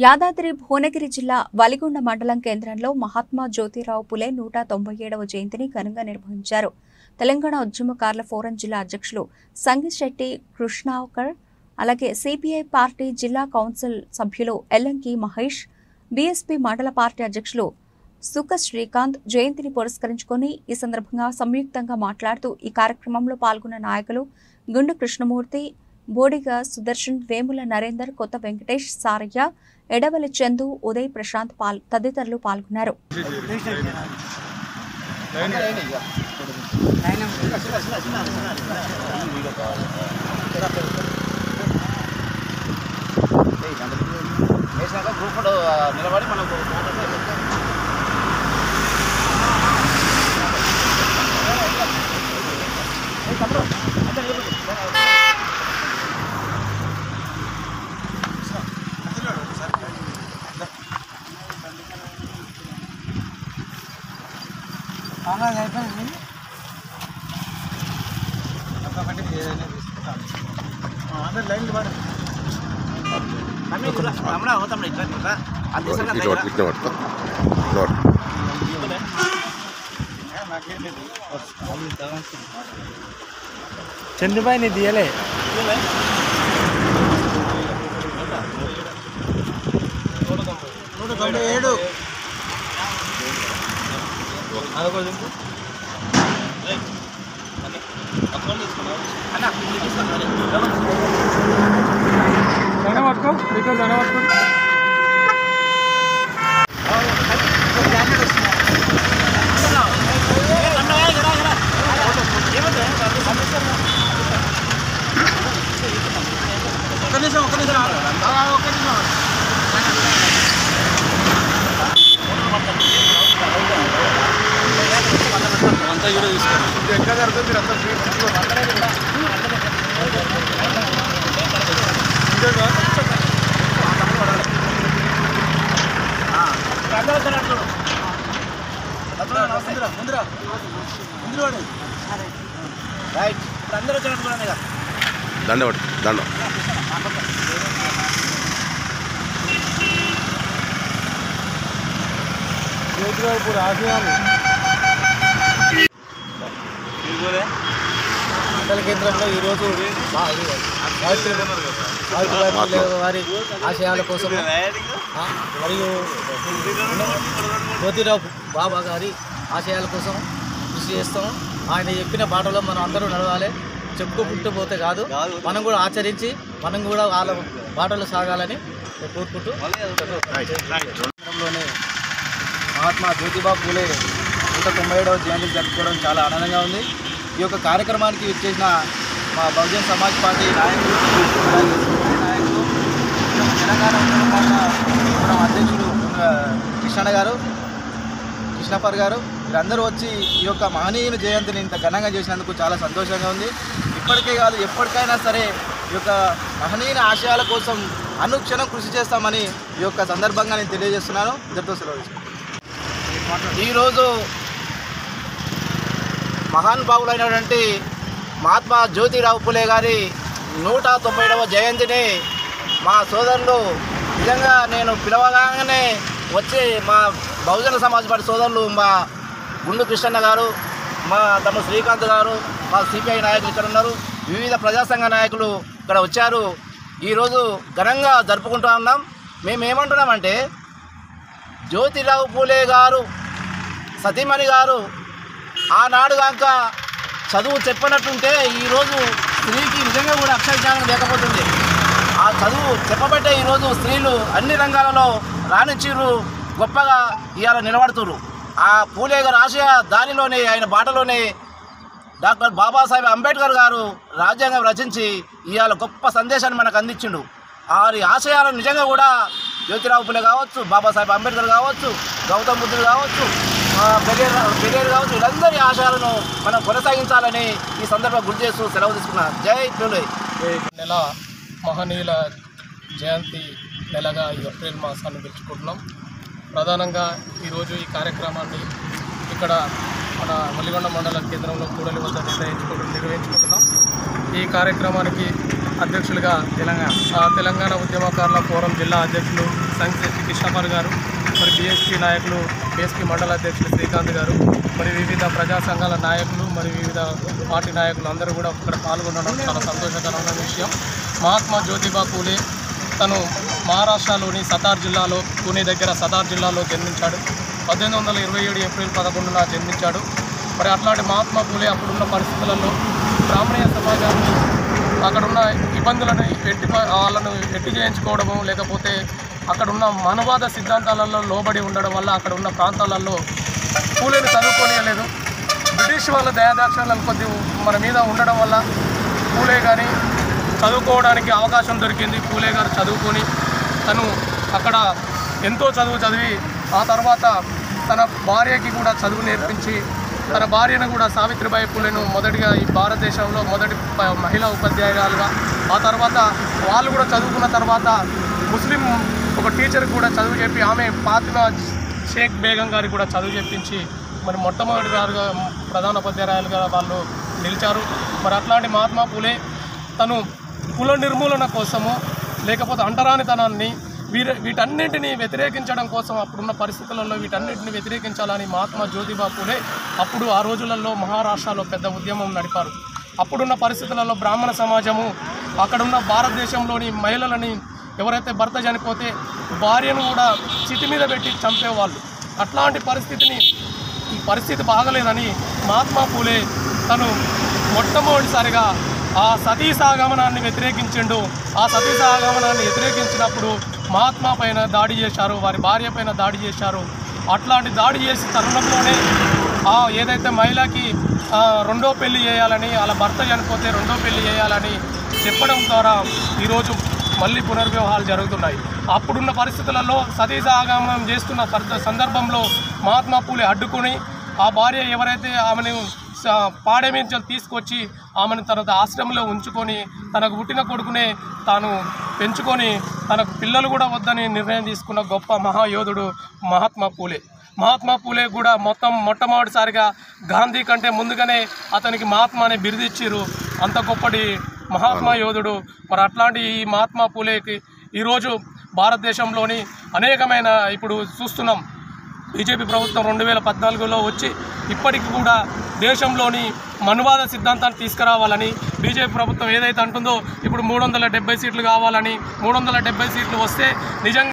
యాదాద్రి భువనగిరి జిల్లా వలిగొండ మండలం కేంద్రంలో మహాత్మా జ్యోతిరావు పులే 197వ జయంతిని ఘనంగా నిర్వహించారు. తెలంగాణ ఉద్యమకారుల ఫోరం జిల్లా అధ్యక్షులు సంగిశెట్టి కృష్ణాకర్, అలాగే సిపిఐ పార్టీ జిల్లా కౌన్సిల్ సభ్యులు ఎల్లంకి మహేష్, బీఎస్పీ మండల పార్టీ అధ్యక్షులు సుఖ శ్రీకాంత్ జయంతిని పురస్కరించుకొని ఈ సందర్భంగా సంయుక్తంగా మాట్లాడుతూ ఈ కార్యక్రమంలో పాల్గొన్న నాయకులు గుండు కృష్ణమూర్తి, బోడిగా సుదర్శన్, వేముల నరేందర్, కొత్త వెంకటేష్, సారయ్య, ఎడవలి చందు, ఉదయ్ ప్రశాంత్ తదితరులు పాల్గొన్నారు. నిలబడి మనకు చంద్రబాయి తీయలే దండ జ్యోతిరావుపూర్ ఆశయాలు మండల కేంద్రంలో ఈరోజు వారి ఆశయాల కోసం మరియు జ్యోతిరావు బాబా గారి ఆశయాల కోసం కృషి చేస్తాం. ఆయన చెప్పిన బాటలో మనం అందరూ నడవాలి. చెప్పుకుంటూ పోతే కాదు, మనం కూడా ఆచరించి మనం కూడా వాళ్ళ బాటలో సాగాలని కోరుకుంటూ కేంద్రంలోనే మహాత్మా జ్యోతిబా పూలే 197వ జయంతి జరుపుకోవడం చాలా ఆనందంగా ఉంది. ఈ యొక్క కార్యక్రమానికి ఇచ్చేసిన మా బహుజన్ సమాజ్ పార్టీ నాయకులు, తెలంగాణ ఉద్యమకారుల అధ్యక్షుడు కృష్ణపర్ గారు వీరందరూ వచ్చి ఈ యొక్క మహనీయుని జయంతిని ఇంత ఘనంగా చేసినందుకు చాలా సంతోషంగా ఉంది. ఇప్పటికే కాదు, ఎప్పటికైనా సరే ఈ యొక్క మహనీయుని ఆశయాల కోసం అనుక్షణం కృషి చేస్తామని ఈ యొక్క సందర్భంగా నేను తెలియజేస్తున్నాను. ఇద్దరితో సెలవు. ఈరోజు మహానుభావులైనటువంటి మహాత్మా జ్యోతిరావు పులే గారి 197వ జయంతిని మా సోదరులు నిజంగా నేను పిలవగానే వచ్చి మా బహుజన సమాజ్ పార్టీ సోదరులు మా గుండు కృష్ణన్న గారు, మా తమ్ముడు శ్రీకాంత్ గారు, మా సిపిఐ నాయకులు ఇక్కడ ఉన్నారు, వివిధ ప్రజాసంఘ నాయకులు ఇక్కడ వచ్చారు. ఈరోజు ఘనంగా జరుపుకుంటూ ఉన్నాం. మేమేమంటున్నామంటే జ్యోతిరావు పూలే గారు సతీమణి గారు ఆనాడు కాక చదువు చెప్పనట్టుంటే ఈరోజు స్త్రీకి నిజంగా కూడా అక్షర జ్ఞానం లేకపోతుంది. ఆ చదువు చెప్పబట్టే ఈరోజు స్త్రీలు అన్ని రంగాలలో రాణించిరు, గొప్పగా ఇవాళ నిలబడుతున్నారు. ఆ పూలే గారు ఆశయ దానిలోనే, ఆయన బాటలోనే డాక్టర్ బాబాసాహెబ్ అంబేద్కర్ గారు రాజ్యాంగం రచించి ఇవాళ గొప్ప సందేశాన్ని మనకు అందించిండు. వారి ఆశయాలను నిజంగా కూడా జ్యోతిరావు పులే కావచ్చు, బాబాసాహెబ్ అంబేద్కర్ కావచ్చు, గౌతమ్ బుద్ధుడు కావచ్చు, పెరియార్ కావచ్చు, వీళ్ళందరి ఆశయాలను మనం కొనసాగించాలని ఈ సందర్భంగా గుర్తు చేస్తూ సెలవు తీసుకున్నాను. జై పూలే. నెల మహనీయుల జయంతి నెలగా ఈ ఏప్రిల్ మాసాన్ని పిలుచుకుంటున్నాం. ప్రధానంగా ఈరోజు ఈ కార్యక్రమాన్ని ఇక్కడ మన వలిగొండ మండల కేంద్రంలో కూడలి వద్ద నిర్వహించుకుంటున్నాం. ఈ కార్యక్రమానికి అధ్యక్షులుగా తెలంగాణ ఉద్యమకారుల ఫోరం జిల్లా అధ్యక్షులు సంగిశెట్టి కృష్ణపాల్ గారు, మరి బీఎస్పీ నాయకులు, బీఎస్పీ మండల అధ్యక్షులు శ్రీకాంత్ గారు, మరి వివిధ ప్రజా సంఘాల నాయకులు, మరి వివిధ పార్టీ నాయకులు అందరూ కూడా ఇక్కడ పాల్గొనడం చాలా సంతోషకరమైన విషయం. మహాత్మా జ్యోతిబా పూలే తను మహారాష్ట్రలోని సతార్ జిల్లాలో, పూణే దగ్గర సతార్ జిల్లాలో జన్మించాడు. 1827 ఏప్రిల్ 11న జన్మించాడు. మరి అట్లాంటి మహాత్మా పూలే అప్పుడున్న పరిస్థితులలో బ్రాహ్మణీయ సమాజాన్ని, అక్కడున్న ఇబ్బందులను వాళ్ళను ఎట్టి చేయించుకోవడము, లేకపోతే అక్కడున్న మానవాద సిద్ధాంతాలలో లోబడి ఉండడం వల్ల అక్కడ ఉన్న ప్రాంతాలలో పూలేని చదువుకోనియలేదు. బ్రిటిష్ వాళ్ళ దయాదాక్షిణ్యాలు కొద్ది మన మీద ఉండడం వల్ల పూలే కానీ చదువుకోవడానికి అవకాశం దొరికింది. పూలే గారు చదువుకొని తను అక్కడ ఎంతో చదివి ఆ తర్వాత తన భార్యకి కూడా చదువు నేర్పించి, తన భార్యను కూడా సావిత్రిబాయి పూలేను మొదటిగా ఈ భారతదేశంలో మొదటి మహిళా ఉపాధ్యాయురాలుగా, ఆ తర్వాత వాళ్ళు కూడా చదువుకున్న తర్వాత ముస్లిం ఒక టీచర్ కూడా చదువు చెప్పి, ఆమె ఫాతిమా షేక్ బేగం గారికి కూడా చదువు చెప్పించి మరి మొట్టమొదటిసారిగా ప్రధాన ఉపాధ్యాయులుగా వాళ్ళు నిలిచారు. మరి అట్లాంటి మహాత్మా పూలే తను కుల నిర్మూలన కోసము, లేకపోతే అంటరానితనాన్ని వీటన్నింటినీ వ్యతిరేకించడం కోసం, అప్పుడున్న పరిస్థితులలో వీటన్నింటినీ వ్యతిరేకించాలని మహాత్మా జ్యోతిబా పూలే అప్పుడు ఆ రోజులలో మహారాష్ట్రలో పెద్ద ఉద్యమం నడిపారు. అప్పుడున్న పరిస్థితులలో బ్రాహ్మణ సమాజము అక్కడున్న భారతదేశంలోని మహిళలని ఎవరైతే భర్త చనిపోతే భార్యను కూడా చితి మీద పెట్టి చంపేవాళ్ళు. అట్లాంటి ఈ పరిస్థితి బాగలేదని మహాత్మా పూలే తను మొట్టమొదటిసారిగా ఆ సతీ సహగమనాన్ని వ్యతిరేకించిండు. ఆ సతీ సహగమనాన్ని వ్యతిరేకించినప్పుడు మహాత్మా పైన దాడి చేశారు, వారి భార్య పైన దాడి చేశారు. అట్లాంటి దాడి చేసి తరుణంలోనే ఏదైతే మహిళకి రెండో పెళ్లి చేయాలని, అలా భర్త చనిపోతే రెండో పెళ్లి చేయాలని చెప్పడం ద్వారా ఈరోజు మళ్ళీ పునర్వివాహాలు జరుగుతున్నాయి. అప్పుడున్న పరిస్థితులలో సతీ సహగమనం చేస్తున్న సందర్భంలో మహాత్మా పూలే అడ్డుకొని ఆ భార్య ఎవరైతే ఆమెను పాడేమించలు తీసుకొచ్చి ఆమెను తన ఆశ్రమంలో ఉంచుకొని తనకు పుట్టిన కొడుకునే తాను పెంచుకొని తనకు పిల్లలు కూడా వద్దని నిర్ణయం తీసుకున్న గొప్ప మహాయోధుడు మహాత్మా పూలే. మహాత్మా పూలే కూడా మొట్టమొదటిసారిగా గాంధీ కంటే ముందుగానే అతనికి మహాత్మా అనే బిరుదిచ్చిరు. అంత గొప్పటి మహాత్మా యోధుడు. మరి అట్లాంటి ఈ మహాత్మా పూలేకి ఈరోజు భారతదేశంలోని అనేకమైన ఇప్పుడు చూస్తున్నాం, బీజేపీ ప్రభుత్వం 2014లో వచ్చి ఇప్పటికి కూడా దేశంలోని మనువాద సిద్ధాంతాన్ని తీసుకురావాలని బీజేపీ ప్రభుత్వం ఏదైతే అంటుందో ఇప్పుడు 370 సీట్లు కావాలని, 370 సీట్లు వస్తే నిజంగా